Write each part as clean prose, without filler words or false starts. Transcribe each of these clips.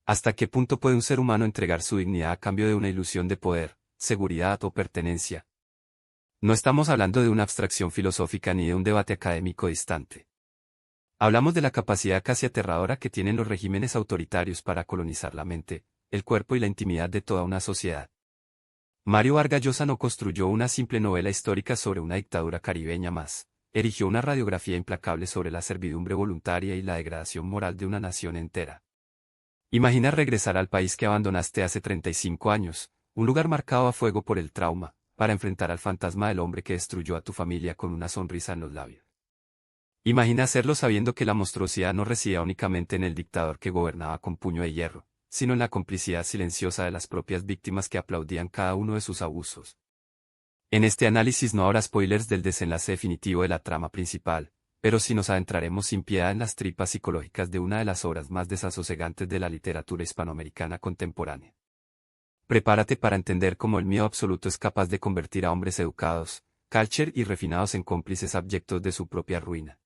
¿Hasta qué punto puede un ser humano entregar su dignidad a cambio de una ilusión de poder, seguridad o pertenencia? No estamos hablando de una abstracción filosófica ni de un debate académico distante. Hablamos de la capacidad casi aterradora que tienen los regímenes autoritarios para colonizar la mente, el cuerpo y la intimidad de toda una sociedad. Mario Vargas Llosa no construyó una simple novela histórica sobre una dictadura caribeña más, erigió una radiografía implacable sobre la servidumbre voluntaria y la degradación moral de una nación entera. Imagina regresar al país que abandonaste hace 35 años, un lugar marcado a fuego por el trauma, para enfrentar al fantasma del hombre que destruyó a tu familia con una sonrisa en los labios. Imagina hacerlo sabiendo que la monstruosidad no residía únicamente en el dictador que gobernaba con puño de hierro, sino en la complicidad silenciosa de las propias víctimas que aplaudían cada uno de sus abusos. En este análisis no habrá spoilers del desenlace definitivo de la trama principal, pero sí nos adentraremos sin piedad en las tripas psicológicas de una de las obras más desasosegantes de la literatura hispanoamericana contemporánea. Prepárate para entender cómo el miedo absoluto es capaz de convertir a hombres educados, culture y refinados en cómplices abyectos de su propia ruina.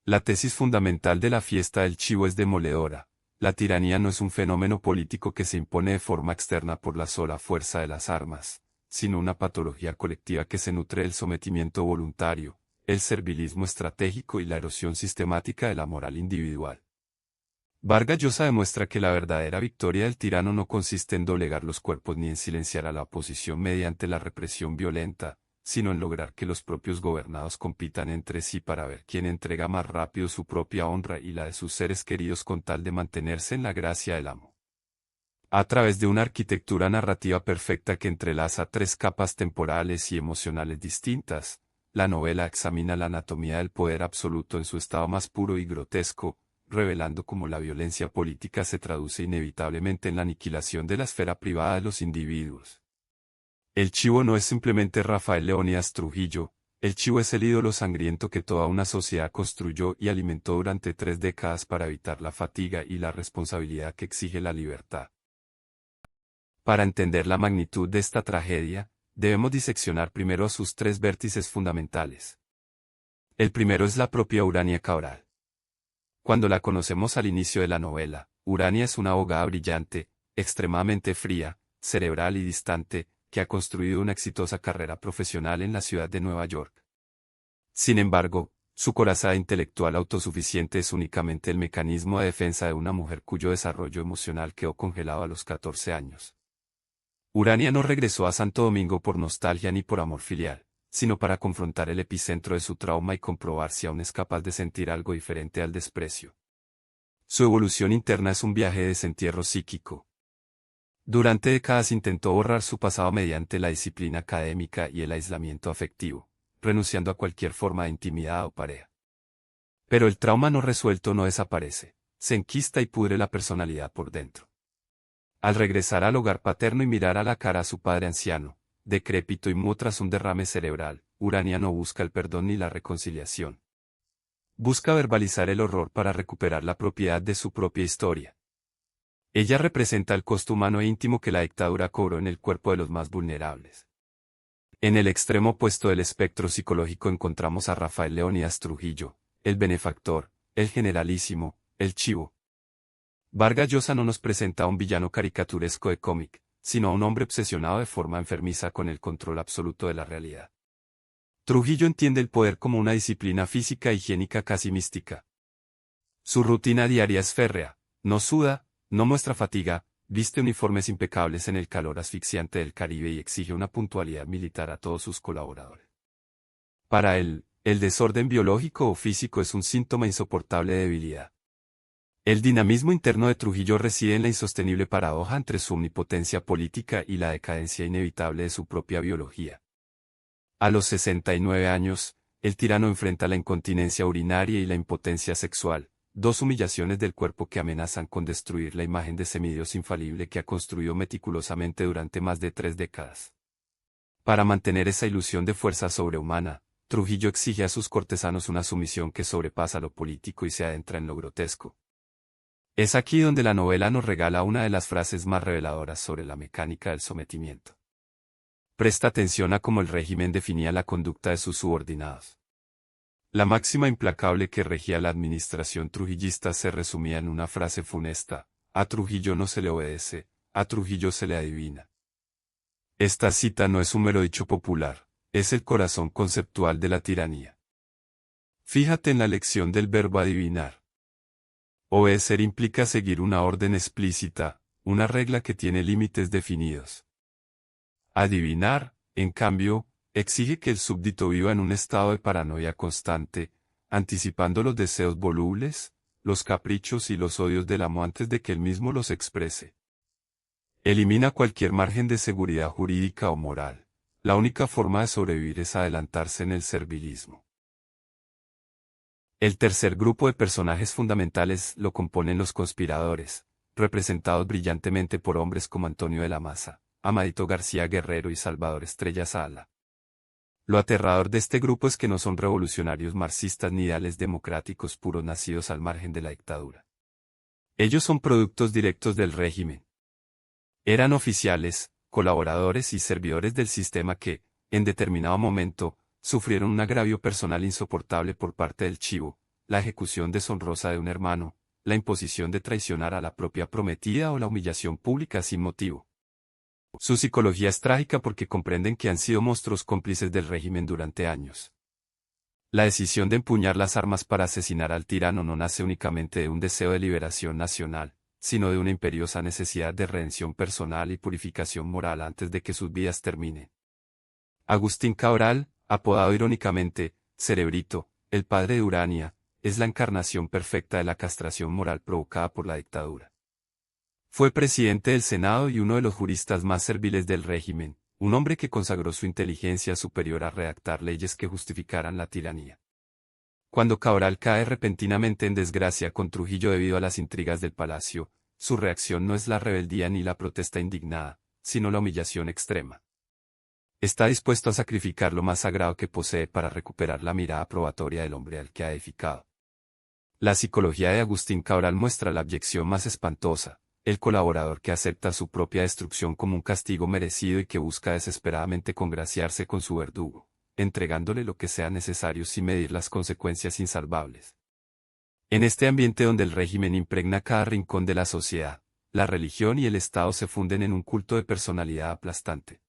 La tesis fundamental de La fiesta del chivo es demoledora. La tiranía no es un fenómeno político que se impone de forma externa por la sola fuerza de las armas, sino una patología colectiva que se nutre del sometimiento voluntario, el servilismo estratégico y la erosión sistemática de la moral individual. Vargas Llosa demuestra que la verdadera victoria del tirano no consiste en doblegar los cuerpos ni en silenciar a la oposición mediante la represión violenta, sino en lograr que los propios gobernados compitan entre sí para ver quién entrega más rápido su propia honra y la de sus seres queridos con tal de mantenerse en la gracia del amo. A través de una arquitectura narrativa perfecta que entrelaza tres capas temporales y emocionales distintas, la novela examina la anatomía del poder absoluto en su estado más puro y grotesco, revelando cómo la violencia política se traduce inevitablemente en la aniquilación de la esfera privada de los individuos. El chivo no es simplemente Rafael Leónidas Trujillo, el chivo es el ídolo sangriento que toda una sociedad construyó y alimentó durante 3 décadas para evitar la fatiga y la responsabilidad que exige la libertad. Para entender la magnitud de esta tragedia, debemos diseccionar primero sus 3 vértices fundamentales. El primero es la propia Urania Cabral. Cuando la conocemos al inicio de la novela, Urania es una abogada brillante, extremadamente fría, cerebral y distante, que ha construido una exitosa carrera profesional en la ciudad de Nueva York. Sin embargo, su corazón intelectual autosuficiente es únicamente el mecanismo de defensa de una mujer cuyo desarrollo emocional quedó congelado a los 14 años. Urania no regresó a Santo Domingo por nostalgia ni por amor filial, sino para confrontar el epicentro de su trauma y comprobar si aún es capaz de sentir algo diferente al desprecio. Su evolución interna es un viaje de desentierro psíquico. Durante décadas intentó borrar su pasado mediante la disciplina académica y el aislamiento afectivo, renunciando a cualquier forma de intimidad o pareja. Pero el trauma no resuelto no desaparece, se enquista y pudre la personalidad por dentro. Al regresar al hogar paterno y mirar a la cara a su padre anciano, decrépito y mudo tras un derrame cerebral, Urania no busca el perdón ni la reconciliación. Busca verbalizar el horror para recuperar la propiedad de su propia historia. Ella representa el costo humano e íntimo que la dictadura cobró en el cuerpo de los más vulnerables. En el extremo opuesto del espectro psicológico encontramos a Rafael Leónidas Trujillo, el benefactor, el generalísimo, el chivo. Vargas Llosa no nos presenta a un villano caricaturesco de cómic, sino a un hombre obsesionado de forma enfermiza con el control absoluto de la realidad. Trujillo entiende el poder como una disciplina física e higiénica casi mística. Su rutina diaria es férrea, no suda, no muestra fatiga, viste uniformes impecables en el calor asfixiante del Caribe y exige una puntualidad militar a todos sus colaboradores. Para él, el desorden biológico o físico es un síntoma insoportable de debilidad. El dinamismo interno de Trujillo reside en la insostenible paradoja entre su omnipotencia política y la decadencia inevitable de su propia biología. A los 69 años, el tirano enfrenta la incontinencia urinaria y la impotencia sexual, 2 humillaciones del cuerpo que amenazan con destruir la imagen de semidios infalible que ha construido meticulosamente durante más de 3 décadas. Para mantener esa ilusión de fuerza sobrehumana, Trujillo exige a sus cortesanos una sumisión que sobrepasa lo político y se adentra en lo grotesco. Es aquí donde la novela nos regala una de las frases más reveladoras sobre la mecánica del sometimiento. Presta atención a cómo el régimen definía la conducta de sus subordinados. La máxima implacable que regía la administración trujillista se resumía en una frase funesta: a Trujillo no se le obedece, a Trujillo se le adivina. Esta cita no es un mero dicho popular, es el corazón conceptual de la tiranía. Fíjate en la elección del verbo adivinar. Obedecer implica seguir una orden explícita, una regla que tiene límites definidos. Adivinar, en cambio, exige que el súbdito viva en un estado de paranoia constante, anticipando los deseos volubles, los caprichos y los odios del amo antes de que él mismo los exprese. Elimina cualquier margen de seguridad jurídica o moral. La única forma de sobrevivir es adelantarse en el servilismo. El tercer grupo de personajes fundamentales lo componen los conspiradores, representados brillantemente por hombres como Antonio de la Maza, Amadito García Guerrero y Salvador Estrella Sala. Lo aterrador de este grupo es que no son revolucionarios marxistas ni ideales democráticos puros nacidos al margen de la dictadura. Ellos son productos directos del régimen. Eran oficiales, colaboradores y servidores del sistema que, en determinado momento, sufrieron un agravio personal insoportable por parte del chivo, la ejecución deshonrosa de un hermano, la imposición de traicionar a la propia prometida o la humillación pública sin motivo. Su psicología es trágica porque comprenden que han sido monstruos cómplices del régimen durante años. La decisión de empuñar las armas para asesinar al tirano no nace únicamente de un deseo de liberación nacional, sino de una imperiosa necesidad de redención personal y purificación moral antes de que sus vidas terminen. Agustín Cabral, apodado irónicamente, Cerebrito, el padre de Urania, es la encarnación perfecta de la castración moral provocada por la dictadura. Fue presidente del Senado y uno de los juristas más serviles del régimen, un hombre que consagró su inteligencia superior a redactar leyes que justificaran la tiranía. Cuando Cabral cae repentinamente en desgracia con Trujillo debido a las intrigas del palacio, su reacción no es la rebeldía ni la protesta indignada, sino la humillación extrema. Está dispuesto a sacrificar lo más sagrado que posee para recuperar la mirada probatoria del hombre al que ha edificado. La psicología de Agustín Cabral muestra la abyección más espantosa, el colaborador que acepta su propia destrucción como un castigo merecido y que busca desesperadamente congraciarse con su verdugo, entregándole lo que sea necesario sin medir las consecuencias insalvables. En este ambiente donde el régimen impregna cada rincón de la sociedad, la religión y el Estado se funden en un culto de personalidad aplastante.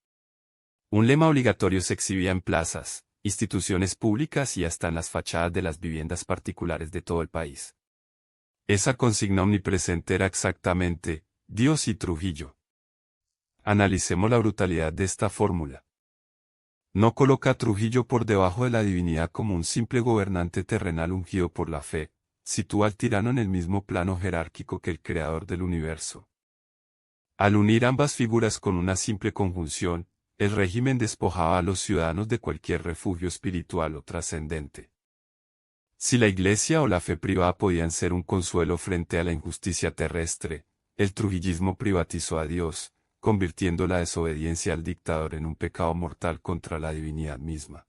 Un lema obligatorio se exhibía en plazas, instituciones públicas y hasta en las fachadas de las viviendas particulares de todo el país. Esa consigna omnipresente era exactamente, Dios y Trujillo. Analicemos la brutalidad de esta fórmula. No coloca a Trujillo por debajo de la divinidad como un simple gobernante terrenal ungido por la fe, sitúa al tirano en el mismo plano jerárquico que el creador del universo. Al unir ambas figuras con una simple conjunción, el régimen despojaba a los ciudadanos de cualquier refugio espiritual o trascendente. Si la iglesia o la fe privada podían ser un consuelo frente a la injusticia terrestre, el trujillismo privatizó a Dios, convirtiendo la desobediencia al dictador en un pecado mortal contra la divinidad misma.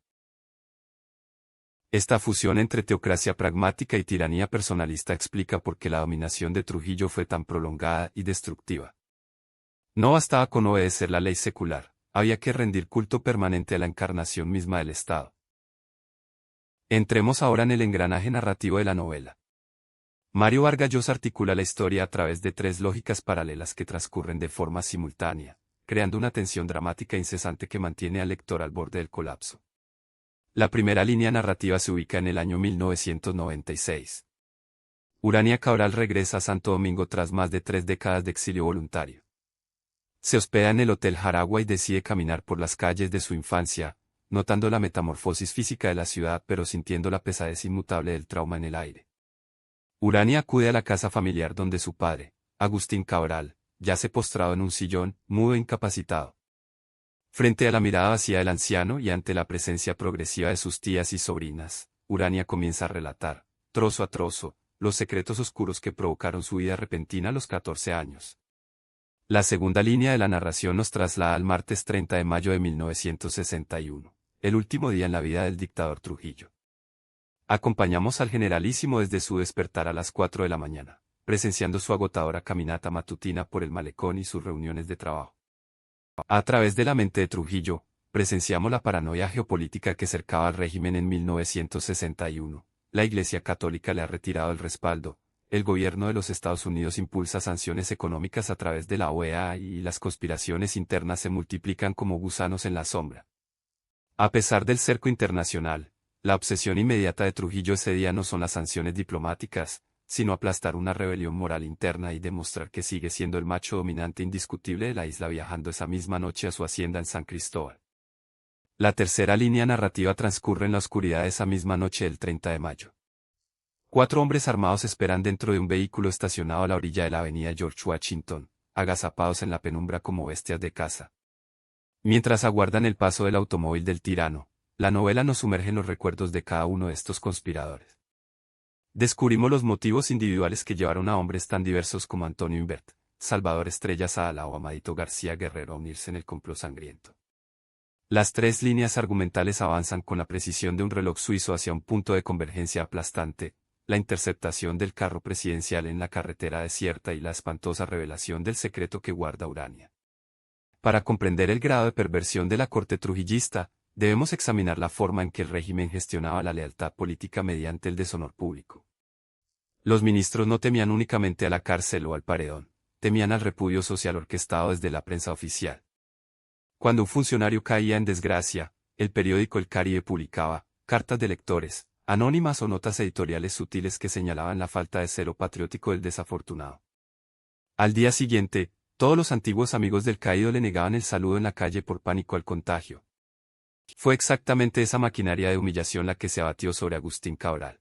Esta fusión entre teocracia pragmática y tiranía personalista explica por qué la dominación de Trujillo fue tan prolongada y destructiva. No bastaba con obedecer la ley secular, había que rendir culto permanente a la encarnación misma del Estado. Entremos ahora en el engranaje narrativo de la novela. Mario Vargas Llosa articula la historia a través de tres lógicas paralelas que transcurren de forma simultánea, creando una tensión dramática incesante que mantiene al lector al borde del colapso. La primera línea narrativa se ubica en el año 1996. Urania Cabral regresa a Santo Domingo tras más de 3 décadas de exilio voluntario. Se hospeda en el Hotel Jaragua y decide caminar por las calles de su infancia, notando la metamorfosis física de la ciudad pero sintiendo la pesadez inmutable del trauma en el aire. Urania acude a la casa familiar donde su padre, Agustín Cabral, yace postrado en un sillón, mudo e incapacitado. Frente a la mirada vacía del anciano y ante la presencia progresiva de sus tías y sobrinas, Urania comienza a relatar, trozo a trozo, los secretos oscuros que provocaron su vida repentina a los 14 años. La segunda línea de la narración nos traslada al martes 30 de mayo de 1961, el último día en la vida del dictador Trujillo. Acompañamos al generalísimo desde su despertar a las 4 de la mañana, presenciando su agotadora caminata matutina por el malecón y sus reuniones de trabajo. A través de la mente de Trujillo, presenciamos la paranoia geopolítica que cercaba al régimen en 1961. La Iglesia Católica le ha retirado el respaldo, el gobierno de los Estados Unidos impulsa sanciones económicas a través de la OEA y las conspiraciones internas se multiplican como gusanos en la sombra. A pesar del cerco internacional, la obsesión inmediata de Trujillo ese día no son las sanciones diplomáticas, sino aplastar una rebelión moral interna y demostrar que sigue siendo el macho dominante indiscutible de la isla viajando esa misma noche a su hacienda en San Cristóbal. La tercera línea narrativa transcurre en la oscuridad de esa misma noche del 30 de mayo. 4 hombres armados esperan dentro de un vehículo estacionado a la orilla de la avenida George Washington, agazapados en la penumbra como bestias de caza. Mientras aguardan el paso del automóvil del tirano, la novela nos sumerge en los recuerdos de cada uno de estos conspiradores. Descubrimos los motivos individuales que llevaron a hombres tan diversos como Antonio Imbert, Salvador Estrella Sala o Amadito García Guerrero a unirse en el complot sangriento. Las 3 líneas argumentales avanzan con la precisión de un reloj suizo hacia un punto de convergencia aplastante, la interceptación del carro presidencial en la carretera desierta y la espantosa revelación del secreto que guarda Urania. Para comprender el grado de perversión de la corte trujillista, debemos examinar la forma en que el régimen gestionaba la lealtad política mediante el deshonor público. Los ministros no temían únicamente a la cárcel o al paredón, temían al repudio social orquestado desde la prensa oficial. Cuando un funcionario caía en desgracia, el periódico El Caribe publicaba cartas de lectores, anónimas o notas editoriales sutiles que señalaban la falta de celo patriótico del desafortunado. Al día siguiente, todos los antiguos amigos del caído le negaban el saludo en la calle por pánico al contagio. Fue exactamente esa maquinaria de humillación la que se abatió sobre Agustín Cabral.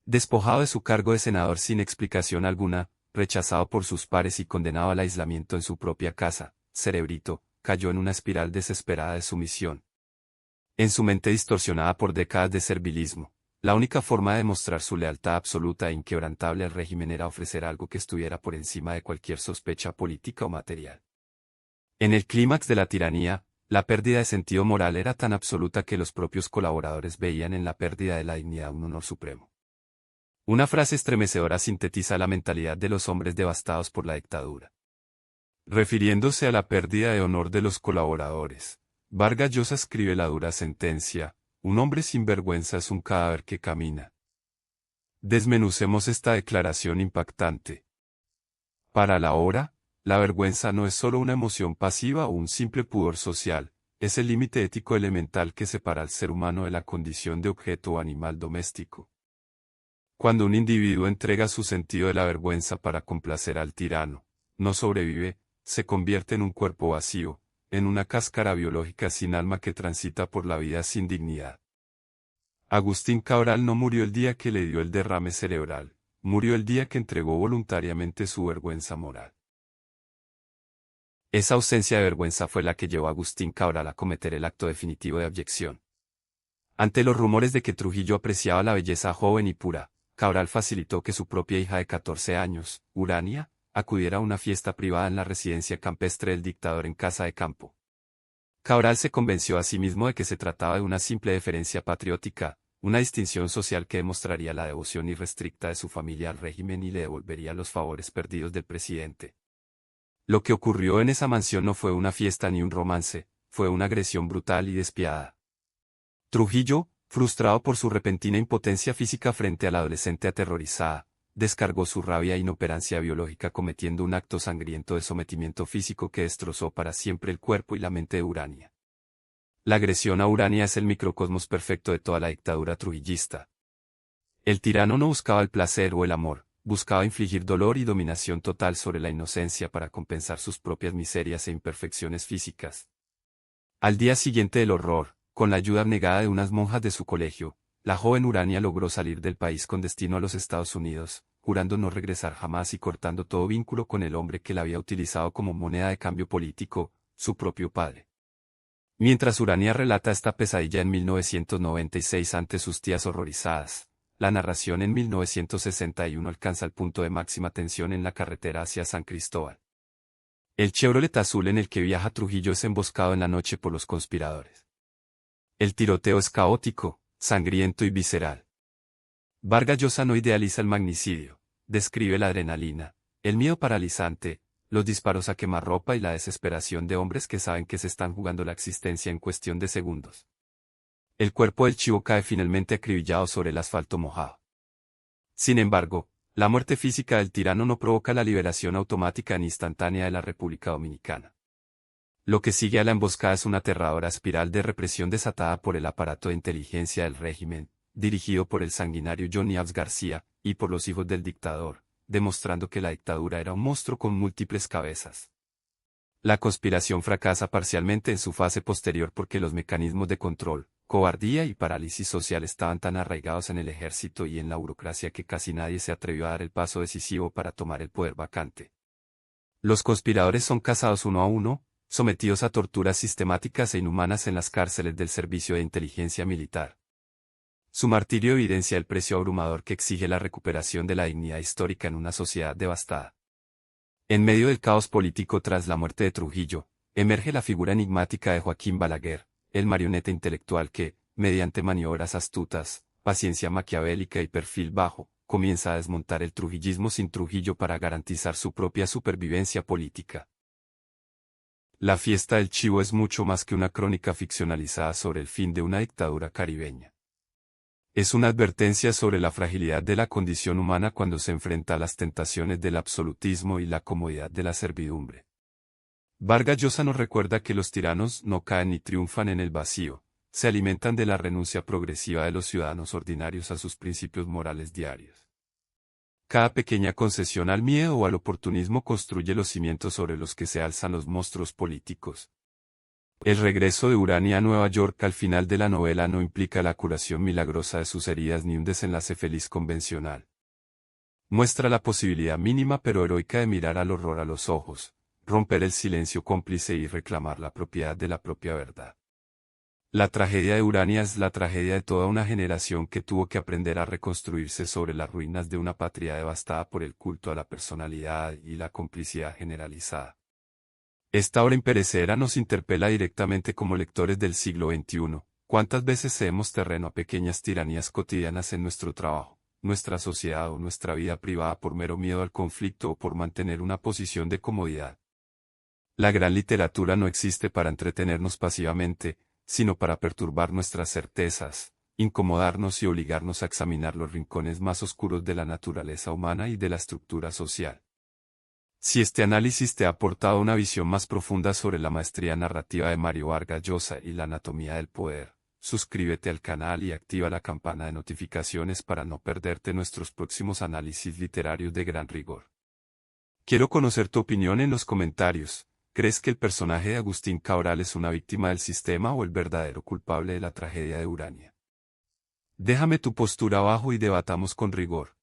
Despojado de su cargo de senador sin explicación alguna, rechazado por sus pares y condenado al aislamiento en su propia casa, Cerebrito cayó en una espiral desesperada de sumisión. En su mente distorsionada por décadas de servilismo, la única forma de demostrar su lealtad absoluta e inquebrantable al régimen era ofrecer algo que estuviera por encima de cualquier sospecha política o material. En el clímax de la tiranía, la pérdida de sentido moral era tan absoluta que los propios colaboradores veían en la pérdida de la dignidad un honor supremo. Una frase estremecedora sintetiza la mentalidad de los hombres devastados por la dictadura. Refiriéndose a la pérdida de honor de los colaboradores, Vargas Llosa escribe la dura sentencia: un hombre sin vergüenza es un cadáver que camina. Desmenucemos esta declaración impactante. Para la obra, la vergüenza no es solo una emoción pasiva o un simple pudor social, es el límite ético elemental que separa al ser humano de la condición de objeto o animal doméstico. Cuando un individuo entrega su sentido de la vergüenza para complacer al tirano, no sobrevive, se convierte en un cuerpo vacío, en una cáscara biológica sin alma que transita por la vida sin dignidad. Agustín Cabral no murió el día que le dio el derrame cerebral, murió el día que entregó voluntariamente su vergüenza moral. Esa ausencia de vergüenza fue la que llevó a Agustín Cabral a cometer el acto definitivo de abyección. Ante los rumores de que Trujillo apreciaba la belleza joven y pura, Cabral facilitó que su propia hija de 14 años, Urania, acudiera a una fiesta privada en la residencia campestre del dictador en Casa de Campo. Cabral se convenció a sí mismo de que se trataba de una simple deferencia patriótica, una distinción social que demostraría la devoción irrestricta de su familia al régimen y le devolvería los favores perdidos del presidente. Lo que ocurrió en esa mansión no fue una fiesta ni un romance, fue una agresión brutal y despiadada. Trujillo, frustrado por su repentina impotencia física frente a la adolescente aterrorizada, descargó su rabia e inoperancia biológica cometiendo un acto sangriento de sometimiento físico que destrozó para siempre el cuerpo y la mente de Urania. La agresión a Urania es el microcosmos perfecto de toda la dictadura trujillista. El tirano no buscaba el placer o el amor, buscaba infligir dolor y dominación total sobre la inocencia para compensar sus propias miserias e imperfecciones físicas. Al día siguiente del horror, con la ayuda abnegada de unas monjas de su colegio, la joven Urania logró salir del país con destino a los Estados Unidos, jurando no regresar jamás y cortando todo vínculo con el hombre que la había utilizado como moneda de cambio político, su propio padre. Mientras Urania relata esta pesadilla en 1996 ante sus tías horrorizadas, la narración en 1961 alcanza el punto de máxima tensión en la carretera hacia San Cristóbal. El Chevrolet azul en el que viaja Trujillo es emboscado en la noche por los conspiradores. El tiroteo es caótico, sangriento y visceral. Vargas Llosa no idealiza el magnicidio, describe la adrenalina, el miedo paralizante, los disparos a quemarropa y la desesperación de hombres que saben que se están jugando la existencia en cuestión de segundos. El cuerpo del chivo cae finalmente acribillado sobre el asfalto mojado. Sin embargo, La muerte física del tirano no provoca la liberación automática ni instantánea de la República Dominicana. Lo que sigue a la emboscada es una aterradora espiral de represión desatada por el aparato de inteligencia del régimen, dirigido por el sanguinario Johnny Abs García, y por los hijos del dictador, demostrando que la dictadura era un monstruo con múltiples cabezas. La conspiración fracasa parcialmente en su fase posterior porque los mecanismos de control, cobardía y parálisis social estaban tan arraigados en el ejército y en la burocracia que casi nadie se atrevió a dar el paso decisivo para tomar el poder vacante. Los conspiradores son cazados uno a uno, sometidos a torturas sistemáticas e inhumanas en las cárceles del Servicio de Inteligencia Militar. Su martirio evidencia el precio abrumador que exige la recuperación de la dignidad histórica en una sociedad devastada. En medio del caos político tras la muerte de Trujillo, emerge la figura enigmática de Joaquín Balaguer, el marioneta intelectual que, mediante maniobras astutas, paciencia maquiavélica y perfil bajo, comienza a desmontar el trujillismo sin Trujillo para garantizar su propia supervivencia política. La fiesta del Chivo es mucho más que una crónica ficcionalizada sobre el fin de una dictadura caribeña. Es una advertencia sobre la fragilidad de la condición humana cuando se enfrenta a las tentaciones del absolutismo y la comodidad de la servidumbre. Vargas Llosa nos recuerda que los tiranos no caen ni triunfan en el vacío, se alimentan de la renuncia progresiva de los ciudadanos ordinarios a sus principios morales diarios. Cada pequeña concesión al miedo o al oportunismo construye los cimientos sobre los que se alzan los monstruos políticos. El regreso de Urania a Nueva York al final de la novela no implica la curación milagrosa de sus heridas ni un desenlace feliz convencional. Muestra la posibilidad mínima pero heroica de mirar al horror a los ojos, romper el silencio cómplice y reclamar la propiedad de la propia verdad. La tragedia de Urania es la tragedia de toda una generación que tuvo que aprender a reconstruirse sobre las ruinas de una patria devastada por el culto a la personalidad y la complicidad generalizada. Esta obra imperecedera nos interpela directamente como lectores del siglo XXI. ¿Cuántas veces cedemos terreno a pequeñas tiranías cotidianas en nuestro trabajo, nuestra sociedad o nuestra vida privada por mero miedo al conflicto o por mantener una posición de comodidad? La gran literatura no existe para entretenernos pasivamente, sino para perturbar nuestras certezas, incomodarnos y obligarnos a examinar los rincones más oscuros de la naturaleza humana y de la estructura social. Si este análisis te ha aportado una visión más profunda sobre la maestría narrativa de Mario Vargas Llosa y la anatomía del poder, suscríbete al canal y activa la campana de notificaciones para no perderte nuestros próximos análisis literarios de gran rigor. Quiero conocer tu opinión en los comentarios. ¿Crees que el personaje de Agustín Cabral es una víctima del sistema o el verdadero culpable de la tragedia de Urania? Déjame tu postura abajo y debatamos con rigor.